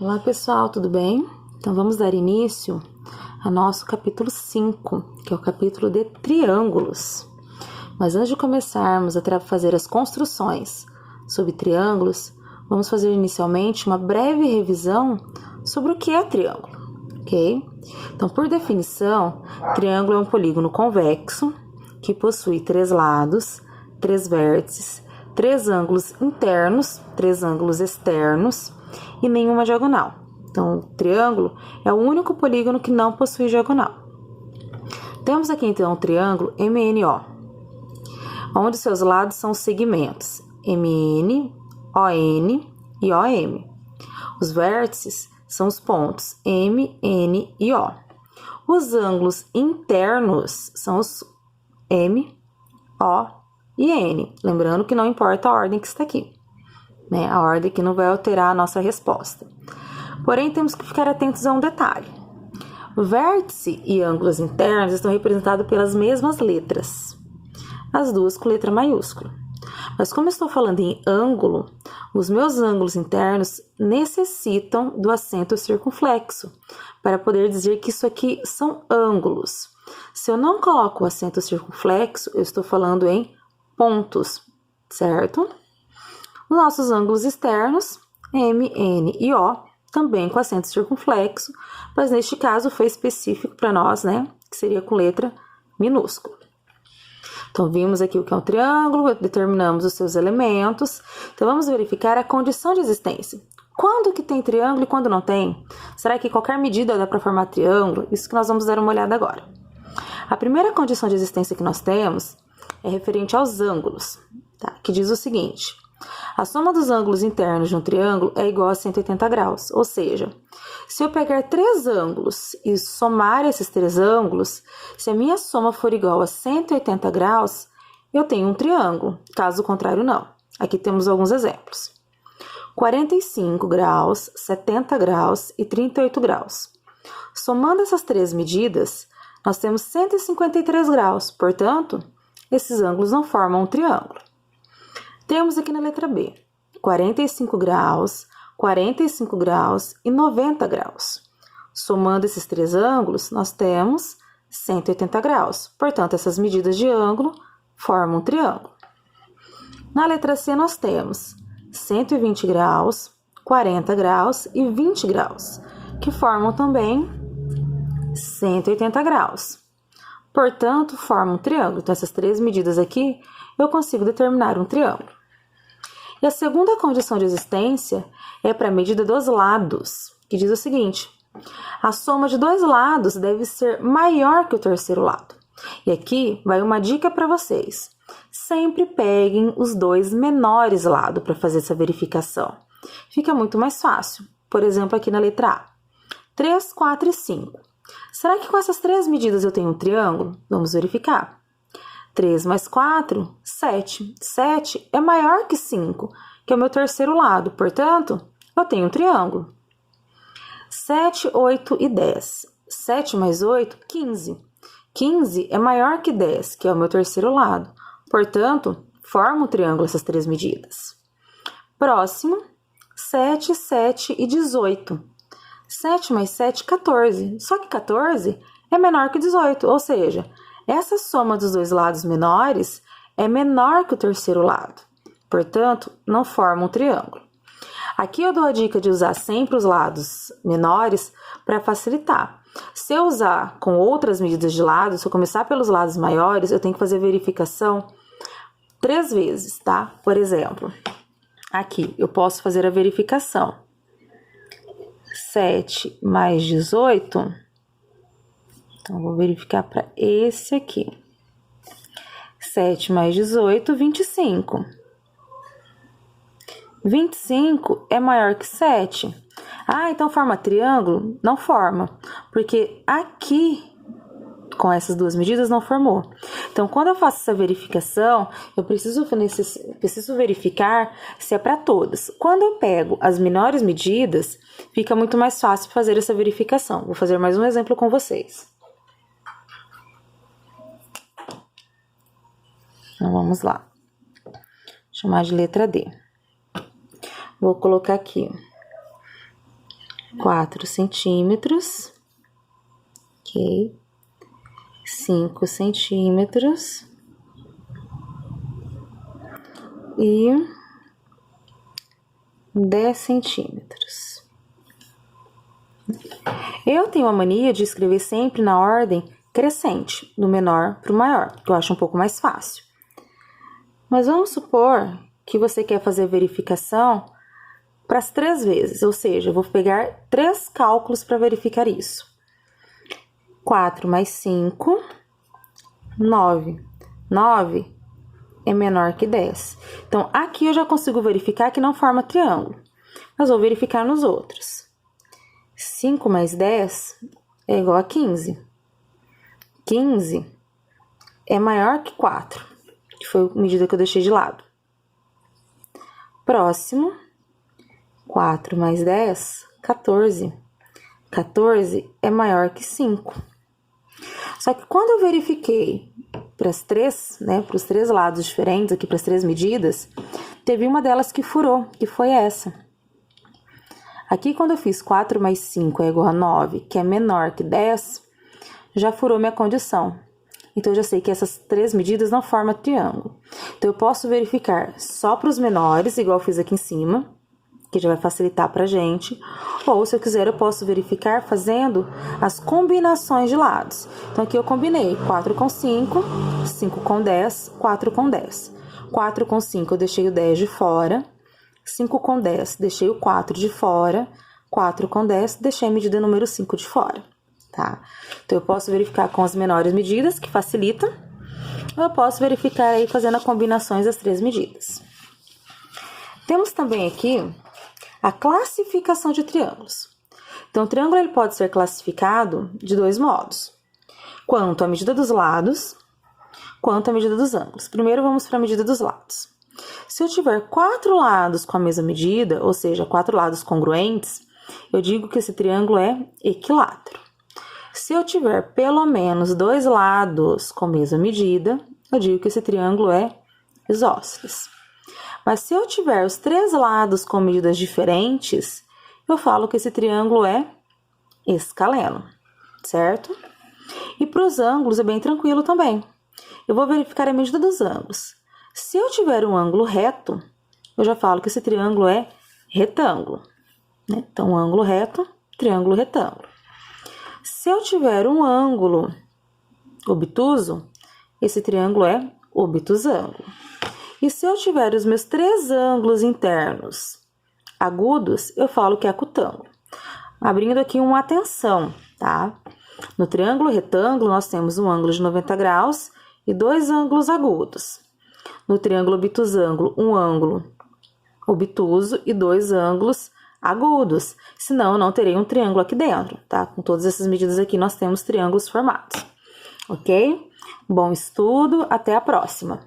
Olá pessoal, tudo bem? Então vamos dar início ao nosso capítulo 5, que é o capítulo de triângulos. Mas antes de começarmos a fazer as construções sobre triângulos, vamos fazer inicialmente uma breve revisão sobre o que é triângulo, ok? Então, por definição, triângulo é um polígono convexo que possui 3 lados, 3 vértices, 3 ângulos internos, 3 ângulos externos e nenhuma diagonal. Então, o triângulo é o único polígono que não possui diagonal. Temos aqui, então, o triângulo MNO, onde seus lados são os segmentos MN, ON e OM. Os vértices são os pontos M, N e O. Os ângulos internos são os M, O e N. Lembrando que não importa a ordem que está aqui, né? A ordem que não vai alterar a nossa resposta. Porém, temos que ficar atentos a um detalhe. O vértice e ângulos internos estão representados pelas mesmas letras, as duas com letra maiúscula. Mas como eu estou falando em ângulo, os meus ângulos internos necessitam do acento circunflexo para poder dizer que isso aqui são ângulos. Se eu não coloco o acento circunflexo, eu estou falando em pontos, certo? Os nossos ângulos externos, M, N e O, também com acento circunflexo, mas neste caso foi específico para nós, né? Que seria com letra minúscula. Então, vimos aqui o que é um triângulo, determinamos os seus elementos. Então, vamos verificar a condição de existência. Quando que tem triângulo e quando não tem? Será que qualquer medida dá para formar triângulo? Isso que nós vamos dar uma olhada agora. A primeira condição de existência que nós temos é referente aos ângulos, tá? Que diz o seguinte: a soma dos ângulos internos de um triângulo é igual a 180 graus, ou seja, se eu pegar 3 ângulos e somar esses 3 ângulos, se a minha soma for igual a 180 graus, eu tenho um triângulo, caso contrário não. Aqui temos alguns exemplos. 45 graus, 70 graus e 38 graus. Somando essas 3 medidas, nós temos 153 graus, portanto, esses ângulos não formam um triângulo. Temos aqui na letra B, 45 graus, 45 graus e 90 graus. Somando esses 3 ângulos, nós temos 180 graus. Portanto, essas medidas de ângulo formam um triângulo. Na letra C, nós temos 120 graus, 40 graus e 20 graus, que formam também 180 graus. Portanto, formam um triângulo. Então, essas 3 medidas aqui, eu consigo determinar um triângulo. E a segunda condição de existência é para a medida dos lados, que diz o seguinte: a soma de 2 lados deve ser maior que o terceiro lado. E aqui vai uma dica para vocês. Sempre peguem os 2 menores lados para fazer essa verificação. Fica muito mais fácil. Por exemplo, aqui na letra A, 3, 4 e 5. Será que com essas 3 medidas eu tenho um triângulo? Vamos verificar. 3 mais 4, 7. 7 é maior que 5, que é o meu terceiro lado. Portanto, eu tenho um triângulo. 7, 8 e 10. 7 mais 8, 15. 15 é maior que 10, que é o meu terceiro lado. Portanto, forma um triângulo essas 3 medidas. Próximo, 7, 7 e 18. 7 mais 7, 14. Só que 14 é menor que 18, ou seja, essa soma dos 2 lados menores é menor que o terceiro lado. Portanto, não forma um triângulo. Aqui eu dou a dica de usar sempre os lados menores para facilitar. Se eu usar com outras medidas de lado, se eu começar pelos lados maiores, eu tenho que fazer verificação 3 vezes, tá? Por exemplo, aqui eu posso fazer a verificação. 7 mais 18... Então, vou verificar para esse aqui. 7 mais 18, 25. 25 é maior que 7. Ah, então forma triângulo? Não forma, porque aqui, com essas 2 medidas, não formou. Então, quando eu faço essa verificação, eu preciso verificar se é para todas. Quando eu pego as menores medidas, fica muito mais fácil fazer essa verificação. Vou fazer mais um exemplo com vocês. Então, vamos lá. Chamar de letra D. Vou colocar aqui 4 centímetros, ok, 5 centímetros e 10 centímetros. Eu tenho a mania de escrever sempre na ordem crescente, do menor para o maior, que eu acho um pouco mais fácil. Mas vamos supor que você quer fazer a verificação para as 3 vezes, ou seja, eu vou pegar 3 cálculos para verificar isso. 4 mais 5, 9. 9 é menor que 10. Então, aqui eu já consigo verificar que não forma triângulo, mas vou verificar nos outros. 5 mais 10 é igual a 15. 15 é maior que 4, que foi a medida que eu deixei de lado. Próximo, 4 mais 10, 14. 14 é maior que 5. Só que quando eu verifiquei para as 3, né, para os 3 lados diferentes, aqui para as 3 medidas, teve uma delas que furou, que foi essa. Aqui, quando eu fiz 4 mais 5 é igual a 9, que é menor que 10, já furou minha condição. Então, eu já sei que essas 3 medidas não formam triângulo. Então, eu posso verificar só para os menores, igual eu fiz aqui em cima, que já vai facilitar pra gente. Ou, se eu quiser, eu posso verificar fazendo as combinações de lados. Então, aqui eu combinei 4 com 5, 5 com 10, 4 com 10. 4 com 5 eu deixei o 10 de fora, 5 com 10 deixei o 4 de fora, 4 com 10 deixei a medida número 5 de fora, tá? Então, eu posso verificar com as menores medidas, que facilita, ou eu posso verificar aí fazendo as combinações das 3 medidas. Temos também aqui a classificação de triângulos. Então, o triângulo ele pode ser classificado de 2 modos: quanto à medida dos lados, quanto à medida dos ângulos. Primeiro, vamos para a medida dos lados. Se eu tiver 4 lados com a mesma medida, ou seja, 4 lados congruentes, eu digo que esse triângulo é equilátero. Se eu tiver pelo menos 2 lados com a mesma medida, eu digo que esse triângulo é isósceles. Mas se eu tiver os 3 lados com medidas diferentes, eu falo que esse triângulo é escaleno, certo? E para os ângulos é bem tranquilo também. Eu vou verificar a medida dos ângulos. Se eu tiver um ângulo reto, eu já falo que esse triângulo é retângulo, né? Então, ângulo reto, triângulo retângulo. Se eu tiver um ângulo obtuso, esse triângulo é obtusângulo. E se eu tiver os meus 3 ângulos internos agudos, eu falo que é acutângulo. Abrindo aqui uma atenção, tá? No triângulo retângulo, nós temos um ângulo de 90 graus e 2 ângulos agudos. No triângulo obtusângulo, um ângulo obtuso e 2 ângulos agudos. Senão, eu não terei um triângulo aqui dentro, tá? Com todas essas medidas aqui, nós temos triângulos formados, ok? Bom estudo, até a próxima!